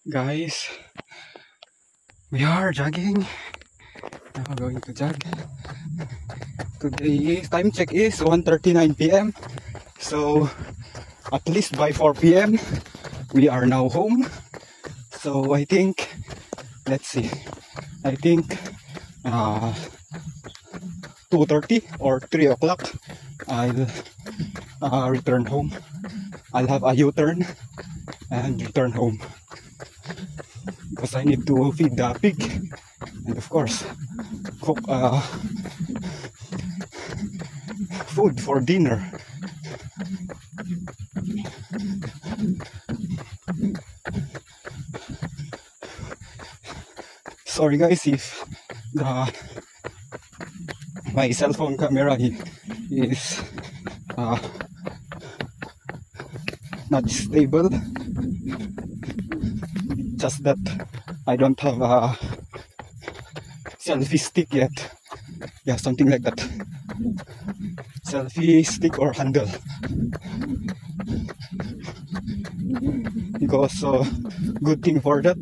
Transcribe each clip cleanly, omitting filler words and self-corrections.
Guys, we are jogging. Now going to jog. Today time check is 1:39 p.m. So at least by 4 p.m. we are now home. So I think, let's see, I think 2:30 or 3 o'clock I'll return home. I'll have a U-turn and return home because I need to feed the pig and of course cook food for dinner. Sorry guys if my cell phone camera is not stable, just that I don't have a selfie stick yet. Yeah, something like that. Selfie stick or handle. Because good thing for that,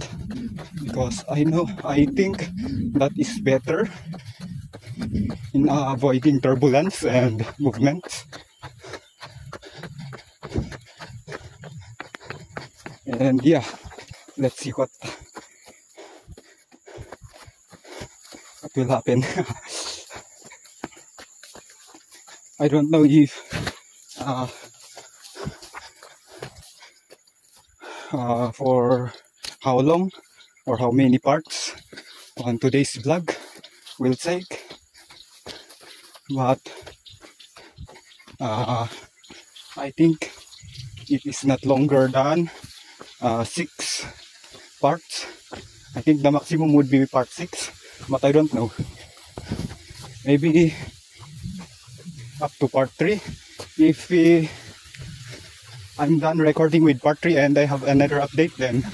because I think that is better in avoiding turbulence and movements. And yeah, let's see what will happen. I don't know if for how long or how many parts on today's vlog will take, but I think it is not longer than 6 parts. I think the maximum would be part 6, but I don't know. Maybe up to part 3. If I'm done recording with part 3 and I have another update, then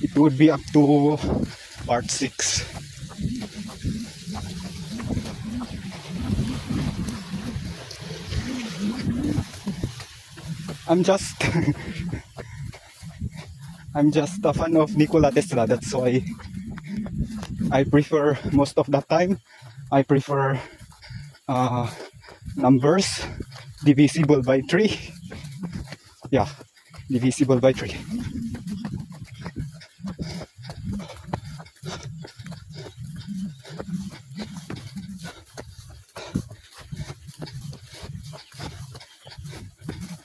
it would be up to part 6. I'm just I'm just a fan of Nikola Tesla. That's why I prefer, most of the time I prefer numbers divisible by 3. Yeah, divisible by 3.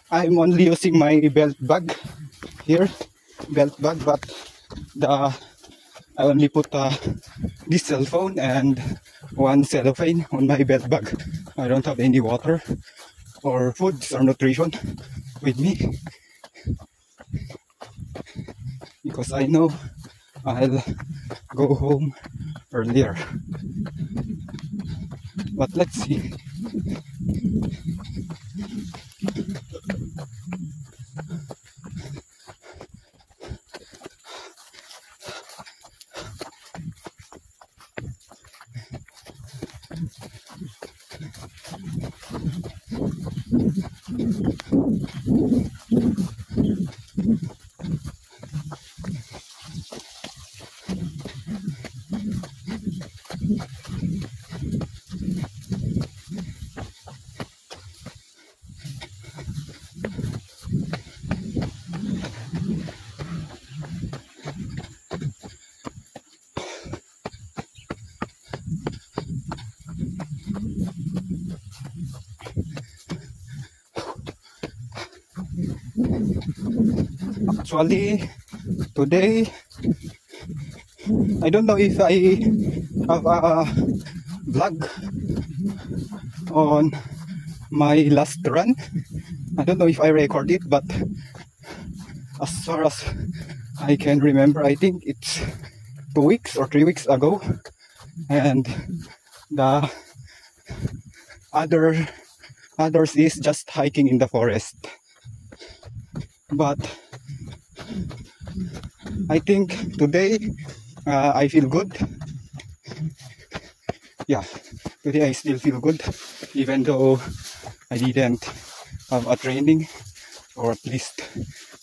I'm only using my belt bag here, but I only put this cell phone and one cellophane on my belt bag. I don't have any water or foods or nutrition with me because I know I'll go home earlier. But let's see. Actually, today, I don't know if I have a vlog on my last run. I don't know if I record it, but as far as I can remember, I think it's 2 weeks or 3 weeks ago. And the others is just hiking in the forest. But I think today I feel good. Yeah, today I still feel good, even though I didn't have a training for at least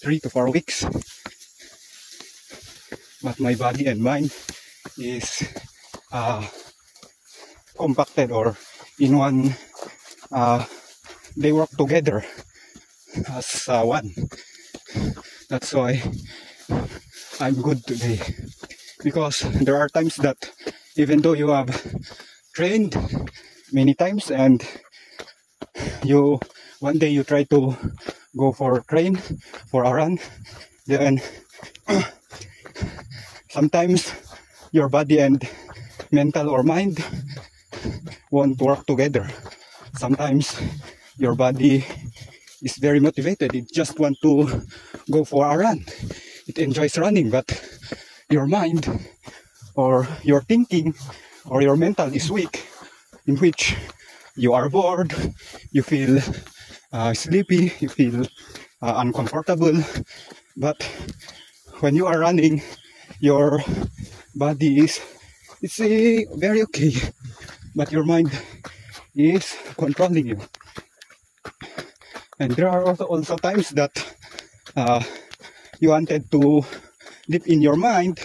3 to 4 weeks. but my body and mind is compacted, or in one, they work together as one. That's why I'm good today, because there are times that even though you have trained many times and one day you try to go for a run, then sometimes your body and mental or mind won't work together. Sometimes your body is very motivated, it just want to go for a run, it enjoys running, but your mind or your thinking or your mental is weak, in which you are bored, you feel sleepy, you feel uncomfortable. But when you are running, your body is very okay, but your mind is controlling you. And there are also times that you wanted to, deep in your mind,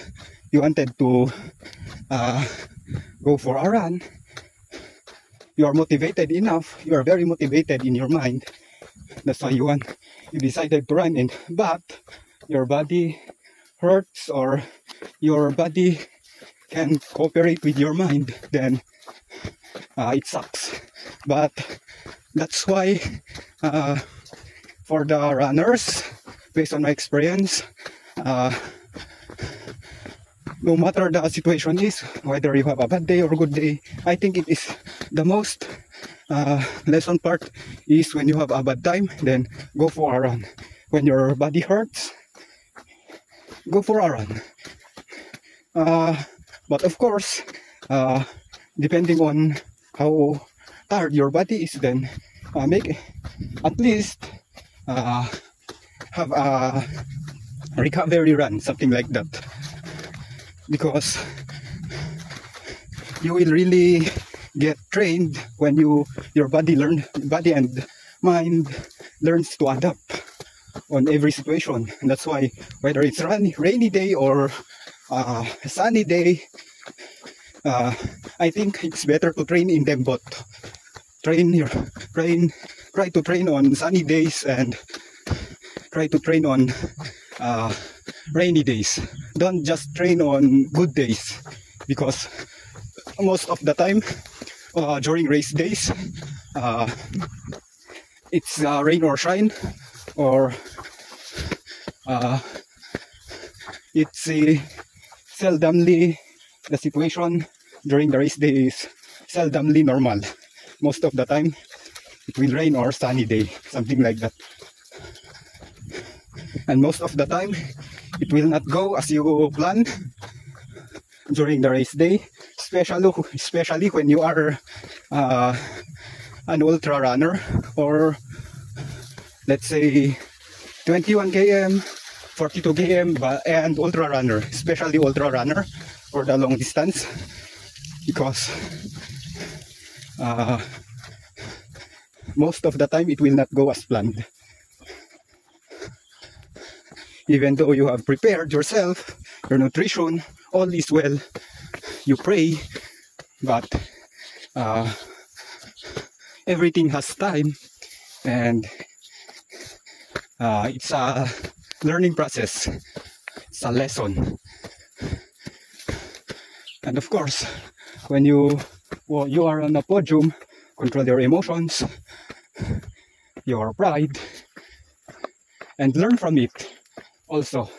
you wanted to go for a run. You are motivated enough, you are very motivated in your mind, that's why you decided to run, but your body hurts, or your body can cooperate with your mind, then it sucks. But that's why for the runners, based on my experience, no matter the situation is, whether you have a bad day or a good day, I think it is the most lesson part is when you have a bad time, then go for a run. When your body hurts, go for a run. But of course, depending on how tired your body is, then make at least have a recovery run, something like that. Because you will really get trained when your body and mind learns to adapt on every situation. And that's why whether it's rainy day or sunny day, I think it's better to train in them both. Try to train on sunny days and try to train on rainy days. Don't just train on good days, because most of the time during race days it's rain or shine, or it's seldomly, the situation during the race day is seldomly normal. Most of the time it will rain or sunny day, something like that. And most of the time it will not go as you plan during the race day, especially when you are an ultra runner, or let's say 21 km, 42 km, and ultra runner, especially ultra runner for the long distance, because most of the time it will not go as planned. Even though you have prepared yourself, your nutrition, all is well, you pray, but everything has time, and it's a learning process, it's a lesson. And of course, when you are on a podium, control your emotions, your pride, and learn from it. Also,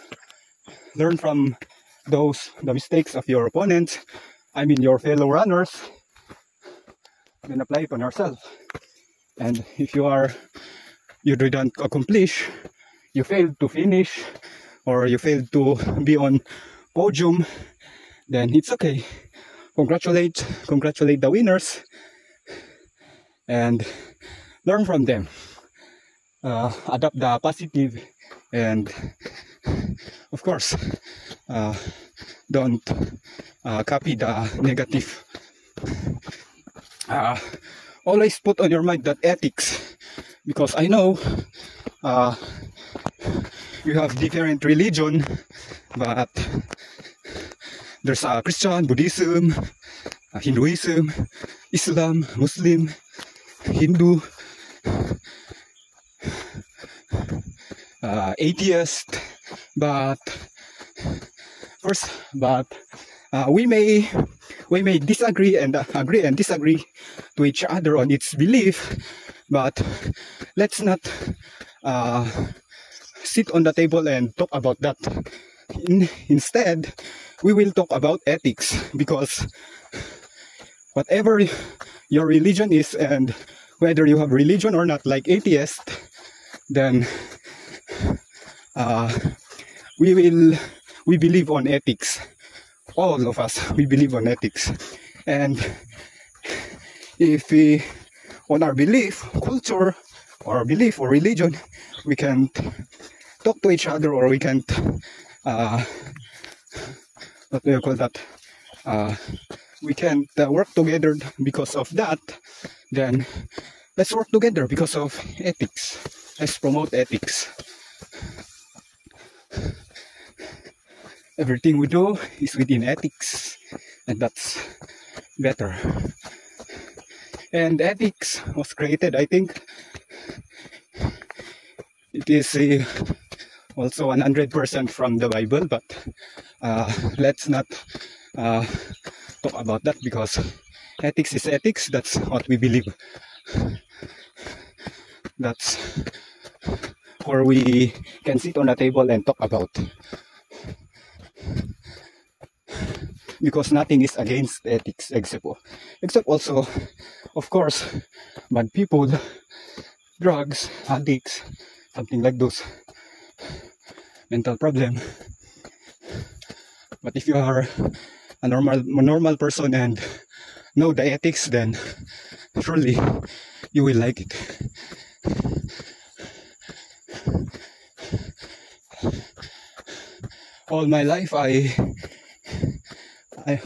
learn from the mistakes of your opponents, I mean your fellow runners, then apply it on yourself. And if you didn't accomplish, you failed to finish, or you failed to be on podium, then it's okay. Congratulate the winners and learn from them. Adopt the positive, and of course don't copy the negative. Always put on your mind that ethics, because I know you have different religion, but There's Christian, Buddhism, Hinduism, Islam, Muslim, Hindu, atheist, but we may disagree and agree and disagree to each other on its belief, but let's not sit on the table and talk about that. Instead, we will talk about ethics, because whatever your religion is, and whether you have religion or not, like atheist, then we believe on ethics. All of us, we believe on ethics. And if we, on our belief, culture, or belief or religion, we can talk to each other, or we can't what do you call that, we can't work together because of that, then let's work together because of ethics. Let's promote ethics. Everything we do is within ethics, and that's better. And ethics was created, I think, it is also 100% from the Bible, but let's not talk about that, because ethics is ethics. That's what we believe. That's where we can sit on a table and talk about, because nothing is against ethics except also, of course, bad people, drugs, addicts, something like those, mental problem. But if you are a normal person and know the ethics, then surely you will like it. All my life,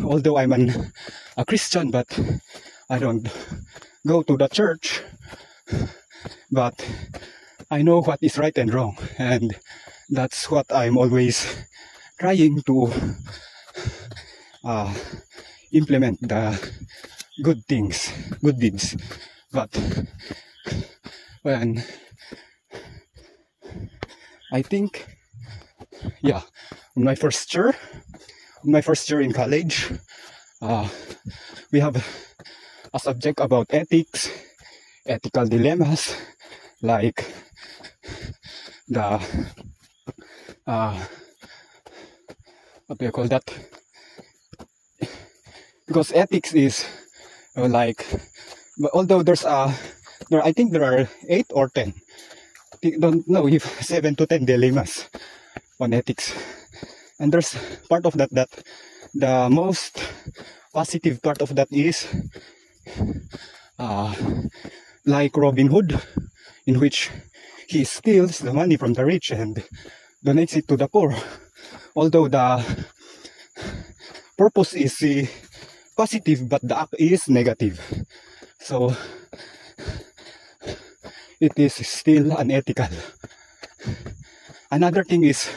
although I'm a Christian, but I don't go to the church, but I know what is right and wrong, and that's what I'm always trying to implement, the good things, good deeds. But when I think, yeah, on my first year in college, we have a subject about ethics, ethical dilemmas, like the what do you call that? Because ethics is although I think there are 8 or 10. I don't know if 7 to 10 dilemmas on ethics. And there's part of that the most positive part of that is like Robin Hood, in which he steals the money from the rich and donates it to the poor. Although the purpose is positive, but the act is negative. So it is still unethical. Another thing is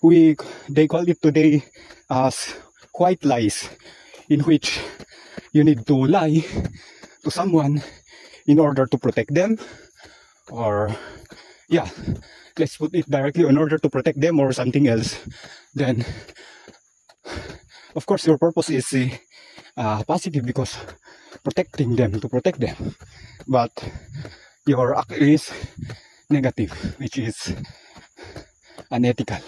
they call it today as white lies, in which you need to lie to someone in order to protect them, or yeah, let's put it directly, in order to protect them or something else. Then of course your purpose is positive, because protecting them, to protect them, but your act is negative, which is unethical.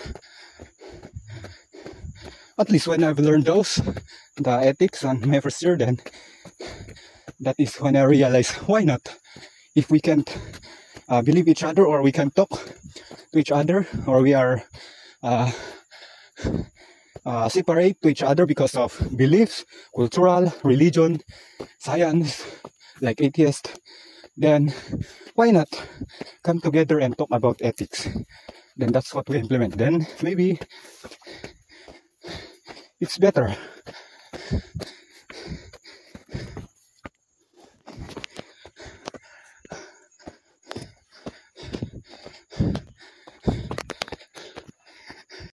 At least when I've learned the ethics on my first year, then that is when I realized, why not? If we can't believe each other, or we can talk to each other, or we are separate to each other because of beliefs, cultural, religion, science, like atheist, then why not come together and talk about ethics? Then that's what we implement. Then maybe it's better.